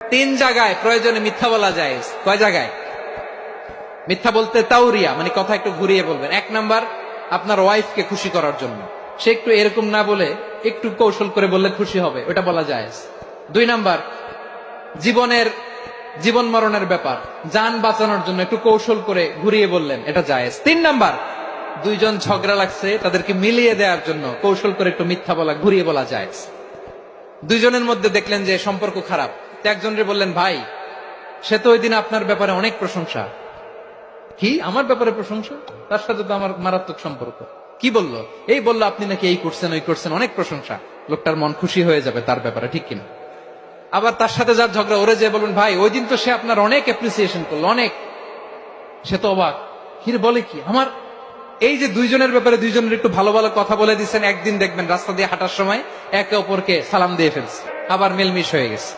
তিন জায়গায় প্রয়োজনে মিথ্যা বলা যায়। কয় জায়গায় মিথ্যা বলতে? তাওরিয়া মানে কথা একটু ঘুরিয়ে বলবেন। এক নাম্বার, আপনার ওয়াইফকে খুশি করার জন্য, সে একটু এরকম না বলে একটু কৌশল করে বললে খুশি হবে, ওটা বলা যায়। দুই নাম্বার, জীবন মরণের ব্যাপার, জান বাঁচানোর জন্য একটু কৌশল করে ঘুরিয়ে বললেন, এটা জায়েজ। তিন নাম্বার, দুইজন ঝগড়া লাগছে তাদেরকে মিলিয়ে দেওয়ার জন্য কৌশল করে একটু মিথ্যা বলা, ঘুরিয়ে বলা যায়। দুইজনের মধ্যে দেখলেন যে সম্পর্ক খারাপ, একজনরে বললেন, ভাই সে তো ওই দিন আপনার ব্যাপারে অনেক প্রশংসা। কি আমার ব্যাপারে প্রশংসা? তার সাথে তো আমার মারাত্মক সম্পর্ক। কি বললো? এই বললো আপনি নাকি এই করছেন ওই করছেন, অনেক প্রশংসা। লোকটার মন খুশি হয়ে যাবে তার ব্যাপারে, ঠিক কিনা? আবার তার সাথে যার ঝগড়া, ওরে যে বলবেন, ভাই ওই দিন তো সে আপনার অনেক অ্যাপ্রিসিয়েশন করলো, অনেক। সে তো অবাক, হিরে বলে কি আমার? এই যে দুইজনের ব্যাপারে দুইজনের একটু ভালো ভালো কথা বলে দিচ্ছেন, একদিন দেখবেন রাস্তা দিয়ে হাঁটার সময় একে অপরকে সালাম দিয়ে ফেলছে, আবার মিলমিশ হয়ে গেছে।